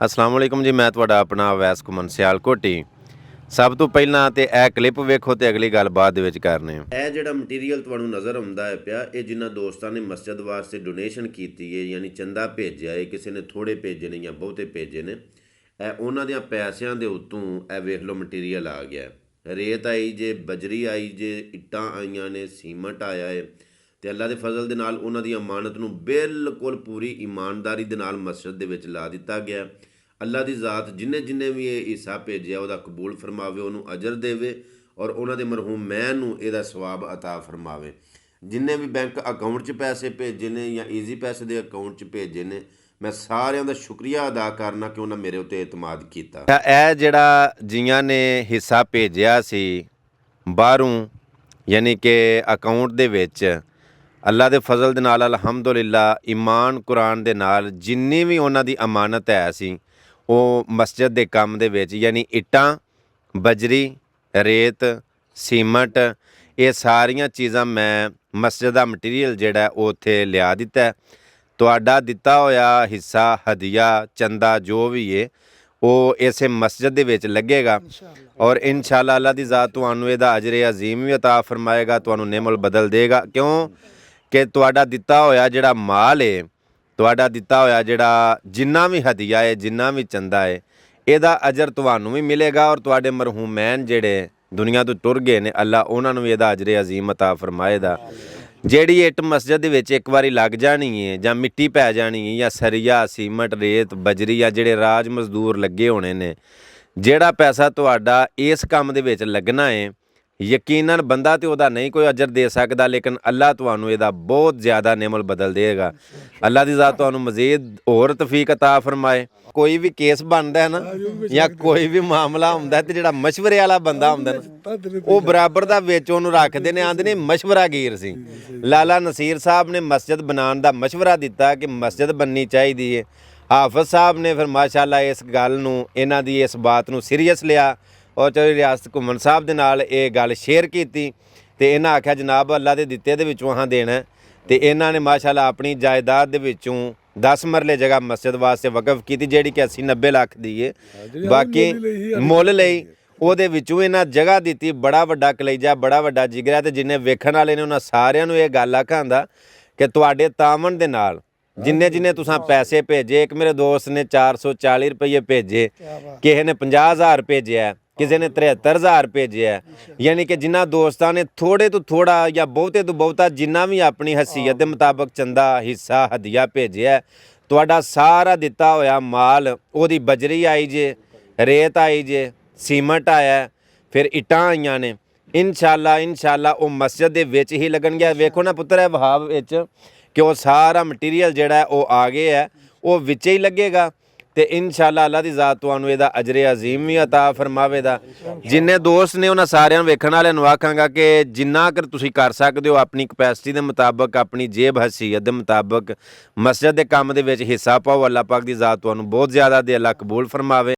अस्सलाम वालेकुम जी। मैं ਤੁਹਾਡਾ ਆਪਣਾ ਅਵੈਸ ਘੁੰਮਣ ਸਿਆਲਕੋਟੀ। ਸਭ ਤੋਂ ਪਹਿਲਾਂ ਤੇ ਇਹ ਕਲਿੱਪ ਵੇਖੋ ਤੇ ਅਗਲੀ ਗੱਲ ਬਾਅਦ ਦੇ ਵਿੱਚ ਕਰਨੇ ਆ। ਇਹ ਜਿਹੜਾ ਮਟੀਰੀਅਲ ਤੁਹਾਨੂੰ ਨਜ਼ਰ ਆਉਂਦਾ ਹੈ ਪਿਆ, ਇਹ ਜਿਨ੍ਹਾਂ ਦੋਸਤਾਂ ਨੇ ਮਸਜਿਦ ਵਾਸਤੇ ਡੋਨੇਸ਼ਨ ਕੀਤੀ ਹੈ, ਯਾਨੀ ਚੰਦਾ ਭੇਜਿਆ ਹੈ, ਕਿਸੇ ਨੇ ਥੋੜੇ ਭੇਜੇ ਨੇ ਜਾਂ ਬਹੁਤੇ ਭੇਜੇ ਨੇ, ਇਹ ਉਹਨਾਂ ਦੇ ਪੈਸਿਆਂ ਦੇ ਉੱਤੋਂ ਇਹ ਵੇਖ ਲਓ ਮਟੀਰੀਅਲ ਆ ਗਿਆ। ਰੇਤ ਆਈ ਜੇ, ਬਜਰੀ ਆਈ ਜੇ, ਇੱਟਾਂ ਆਈਆਂ ਨੇ, ਸੀਮਟ ਆਇਆ ਹੈ ਤੇ ਅੱਲਾ ਦੇ ਫਜ਼ਲ ਦੇ ਨਾਲ ਉਹਨਾਂ ਦੀ ਅਮਾਨਤ ਨੂੰ ਬਿਲਕੁਲ ਪੂਰੀ ਇਮਾਨਦਾਰੀ ਦੇ ਨਾਲ ਮਸਜਿਦ ਦੇ ਵਿੱਚ ਲਾ ਦਿੱਤਾ ਗਿਆ। ਅੱਲਾ ਦੀ ਜ਼ਾਤ ਜਿੰਨੇ ਵੀ ਇਹ ਹਿੱਸਾ ਭੇਜਿਆ ਉਹਦਾ ਕਬੂਲ ਫਰਮਾਵੇ, ਉਹਨੂੰ ਅਜਰ ਦੇਵੇ ਔਰ ਉਹਨਾਂ ਦੇ ਮਰਹੂਮ ਮੈਨ ਨੂੰ ਇਹਦਾ ਸਵਾਬ ਅਤਾ ਫਰਮਾਵੇ। ਜਿੰਨੇ ਵੀ ਬੈਂਕ ਅਕਾਊਂਟ 'ਚ ਪੈਸੇ ਭੇਜੇ ਨੇ ਜਾਂ ਈਜ਼ੀ ਪੈਸੇ ਦੇ ਅਕਾਊਂਟ 'ਚ ਭੇਜੇ ਨੇ, ਮੈਂ ਸਾਰਿਆਂ ਦਾ ਸ਼ੁਕਰੀਆ ਅਦਾ ਕਰਨਾ ਕਿ ਉਹਨਾਂ ਮੇਰੇ ਉੱਤੇ ਇਤਮਾਦ ਕੀਤਾ। ਇਹ ਜਿਹੜਾ ਜੀਆਂ ਨੇ ਹਿੱਸਾ ਭੇਜਿਆ ਸੀ ਬਾਹਰੋਂ, ਯਾਨੀ ਕਿ ਅਕਾਊਂਟ ਦੇ ਵਿੱਚ, ਅੱਲਾ ਦੇ ਫਜ਼ਲ ਦੇ ਨਾਲ ਅਲਹਮਦੁਲਿਲਾ ਈਮਾਨ ਕੁਰਾਨ ਦੇ ਨਾਲ ਜਿੰਨੀ ਵੀ ਉਹਨਾਂ ਦੀ ਅਮਾਨਤ ਹੈ ਸੀ ਉਹ ਮਸਜਿਦ ਦੇ ਕੰਮ ਦੇ ਵਿੱਚ, ਯਾਨੀ ਇੱਟਾਂ, ਬਜਰੀ, ਰੇਤ, ਸੀਮਟ, ਇਹ ਸਾਰੀਆਂ ਚੀਜ਼ਾਂ ਮੈਂ ਮਸਜਿਦ ਦਾ ਮਟੀਰੀਅਲ ਜਿਹੜਾ ਉਹ ਉੱਥੇ ਲਿਆ ਦਿੱਤਾ। ਤੁਹਾਡਾ ਦਿੱਤਾ ਹੋਇਆ ਹਿੱਸਾ, ਹਦੀਆ, ਚੰਦਾ ਜੋ ਵੀ ਹੈ ਉਹ ਇਸੇ ਮਸਜਿਦ ਦੇ ਵਿੱਚ ਲੱਗੇਗਾ ਔਰ ਇਨਸ਼ਾਅੱਲਾ ਅੱਲਾ ਦੀ ਜ਼ਾਤ ਤੁਹਾਨੂੰ ਇਹਦਾ ਅਜਰ ਅਜ਼ੀਮ ਵੀ ਅਤਾ ਫਰਮਾਏਗਾ, ਤੁਹਾਨੂੰ ਨਿਮਲ ਬਦਲ ਦੇਗਾ। ਕਿਉਂ ਕਿ ਤੁਹਾਡਾ ਦਿੱਤਾ ਹੋਇਆ ਜਿਹੜਾ ਮਾਲ ਹੈ, ਤੁਹਾਡਾ ਦਿੱਤਾ ਹੋਇਆ ਜਿਹੜਾ ਜਿੰਨਾ ਵੀ ਹਦੀਆ ਹੈ, ਜਿੰਨਾ ਵੀ ਚੰਦਾ ਹੈ, ਇਹਦਾ ਅਜਰ ਤੁਹਾਨੂੰ ਵੀ ਮਿਲੇਗਾ ਔਰ ਤੁਹਾਡੇ ਮਰਹੂਮੈਨ ਜਿਹੜੇ ਦੁਨੀਆ ਤੋਂ ਟੁਰ ਗਏ ਨੇ, ਅੱਲਾ ਉਹਨਾਂ ਨੂੰ ਵੀ ਇਹਦਾ ਅਜਰ ਅਜ਼ੀਮ ਅਤਾ ਫਰਮਾਏਗਾ। ਜਿਹੜੀ ਇੱਟ ਮਸਜਿਦ ਦੇ ਵਿੱਚ ਇੱਕ ਵਾਰੀ ਲੱਗ ਜਾਣੀ ਹੈ ਜਾਂ ਮਿੱਟੀ ਪੈ ਜਾਣੀ ਹੈ ਜਾਂ ਸਰੀਆ, ਸੀਮਟ, ਰੇਤ, ਬਜਰੀ ਜਾਂ ਜਿਹੜੇ ਰਾਜ ਮਜ਼ਦੂਰ ਲੱਗੇ ਹੋਣੇ ਨੇ, ਜਿਹੜਾ ਪੈਸਾ ਤੁਹਾਡਾ ਇਸ ਕੰਮ ਦੇ ਵਿੱਚ ਲੱਗਣਾ ਹੈ, ਯਕੀਨਨ ਬੰਦਾ ਤੇ ਉਹਦਾ ਨਹੀਂ ਕੋਈ ਅਜਰ ਦੇ ਸਕਦਾ, ਲੇਕਿਨ ਅੱਲਾ ਤੁਹਾਨੂੰ ਇਹਦਾ ਬਹੁਤ ਜ਼ਿਆਦਾ ਨਿਮਲ ਬਦਲ ਦੇਗਾ। ਅੱਲਾ ਦੀ ਜ਼ਾਤ ਤੁਹਾਨੂੰ ਮਜ਼ੀਦ ਹੋਰ ਤੌਫੀਕ ਅਤਾ ਫਰਮਾਏ। ਕੋਈ ਵੀ ਕੇਸ ਬਣਦਾ ਹੈ ਨਾ ਜਾਂ ਕੋਈ ਵੀ ਮਾਮਲਾ ਹੁੰਦਾ ਤੇ ਜਿਹੜਾ ਮਸ਼ਵਰੇ ਵਾਲਾ ਬੰਦਾ ਹੁੰਦਾ ਨਾ, ਉਹ ਬਰਾਬਰ ਦਾ ਵਿੱਚ ਉਹਨੂੰ ਰੱਖਦੇ ਨੇ, ਆਂਦੇ ਨੇ ਮਸ਼ਵਰਾਗੀਰ ਸੀ। ਲਾਲਾ ਨਸੀਰ ਸਾਹਿਬ ਨੇ ਮਸਜਿਦ ਬਣਾਉਣ ਦਾ ਮਸ਼ਵਰਾ ਦਿੱਤਾ ਕਿ ਮਸਜਿਦ ਬਣਨੀ ਚਾਹੀਦੀ ਹੈ। ਹਾਫਿਜ਼ ਸਾਹਿਬ ਨੇ ਫਿਰ ਮਾਸ਼ਾਅੱਲਾ ਇਸ ਗੱਲ ਨੂੰ, ਇਹਨਾਂ ਦੀ ਇਸ ਬਾਤ ਨੂੰ ਸੀਰੀਅਸ ਲਿਆ ਔਰ ਚੌਧਰੀ ਰਿਆਸਤ ਘੁੰਮਣ ਸਾਹਿਬ ਦੇ ਨਾਲ ਇਹ ਗੱਲ ਸ਼ੇਅਰ ਕੀਤੀ ਤੇ ਇਹਨਾਂ ਆਖਿਆ ਜਨਾਬ ਅੱਲਾ ਦੇ ਦਿੱਤੇ ਦੇ ਵਿੱਚੋਂ ਹਾਂ ਦੇਣਾ, ਤੇ ਇਹਨਾਂ ਨੇ ਮਾਸ਼ਾਅੱਲਾ ਆਪਣੀ ਜਾਇਦਾਦ ਦੇ ਵਿੱਚੋਂ 10 ਮਰਲੇ ਜਗ੍ਹਾ ਮਸਜਿਦ ਵਾਸਤੇ ਵਕਫ ਕੀਤੀ, ਜਿਹੜੀ ਕਿ 80-90 ਲੱਖ ਦੀ ਹੈ। ਬਾਕੀ ਮੁੱਲ ਲਈ ਉਹਦੇ ਵਿੱਚੋਂ ਇਹਨਾਂ ਜਗ੍ਹਾ ਦਿੱਤੀ। ਬੜਾ ਵੱਡਾ ਕਲੇਜਾ, ਬੜਾ ਵੱਡਾ ਜਿਗਰਾ, ਤੇ ਜਿੰਨੇ ਵੇਖਣ ਵਾਲੇ ਨੇ ਉਹਨਾਂ ਸਾਰਿਆਂ ਨੂੰ ਇਹ ਗੱਲ ਆਖਾਂਦਾ ਕਿ ਤੁਹਾਡੇ ਤਾਵਨ ਦੇ ਨਾਲ ਜਿੰਨੇ ਤੁਸੀਂ ਪੈਸੇ ਭੇਜੇ, ਇੱਕ ਮੇਰੇ ਦੋਸਤ ਨੇ 440 ਰੁਪਏ ਭੇਜੇ, ਕਿਸੇ ਨੇ 50,000 ਭੇਜਿਆ, ਕਿਸੇ ਨੇ 73,000 ਭੇਜਿਆ, ਯਾਨੀ ਕਿ ਜਿਨ੍ਹਾਂ ਦੋਸਤਾਂ ਨੇ ਥੋੜੇ ਤੋਂ ਥੋੜਾ ਜਾਂ ਬਹੁਤੇ ਤੋਂ ਬਹੁਤਾ ਜਿੰਨਾ ਵੀ ਆਪਣੀ ਹਸੀਅਤ ਦੇ ਮੁਤਾਬਕ ਚੰਦਾ, ਹਿੱਸਾ, ਹਦੀਆ ਭੇਜਿਆ, ਤੁਹਾਡਾ ਸਾਰਾ ਦਿੱਤਾ ਹੋਇਆ ਮਾਲ, ਉਹਦੀ ਬਜਰੀ ਆਈ ਜੇ, ਰੇਤ ਆਈ ਜੇ, ਸੀਮਟ ਆਇਆ, ਫਿਰ ਇੱਟਾਂ ਆਈਆਂ ਨੇ, ਇਨਸ਼ਾਅੱਲਾ ਉਹ ਮਸਜਿਦ ਦੇ ਵਿੱਚ ਹੀ ਲੱਗਣਗੇ। ਵੇਖੋ ਨਾ ਪੁੱਤਰ ਹੈ ਵਹਾਬ ਵਿੱਚ ਕਿ ਉਹ ਸਾਰਾ ਮਟੀਰੀਅਲ ਜਿਹੜਾ ਉਹ ਆ ਗਿਆ ਹੈ, ਉਹ ਵਿੱਚ ਹੀ ਲੱਗੇਗਾ ਤੇ ਇਨਸ਼ਾਅੱਲਾ ਅੱਲਾ ਦੀ ਜ਼ਾਤ ਤੁਹਾਨੂੰ ਇਹਦਾ ਅਜਰ ਅਜ਼ੀਮ ਵੀ ਅਤਾ ਫਰਮਾਵੇਗਾ। ਜਿੰਨੇ ਦੋਸਤ ਨੇ ਉਹਨਾਂ ਸਾਰਿਆਂ ਨੂੰ ਵੇਖਣ ਵਾਲਿਆਂ ਨੂੰ ਆਖਾਂਗਾ ਕਿ ਜਿੰਨਾ ਕਰ ਤੁਸੀਂ ਕਰ ਸਕਦੇ ਹੋ ਆਪਣੀ ਕਪੈਸਿਟੀ ਦੇ ਮੁਤਾਬਕ, ਆਪਣੀ ਜੇਬ ਹਸੀਅਤ ਦੇ ਮੁਤਾਬਕ ਮਸਜਿਦ ਦੇ ਕੰਮ ਦੇ ਵਿੱਚ ਹਿੱਸਾ ਪਾਓ। ਅੱਲਾ ਪਾਕ ਦੀ ਜ਼ਾਤ ਤੁਹਾਨੂੰ ਬਹੁਤ ਜ਼ਿਆਦਾ ਦੇ, ਅੱਲਾ ਕਬੂਲ ਫਰਮਾਵੇ।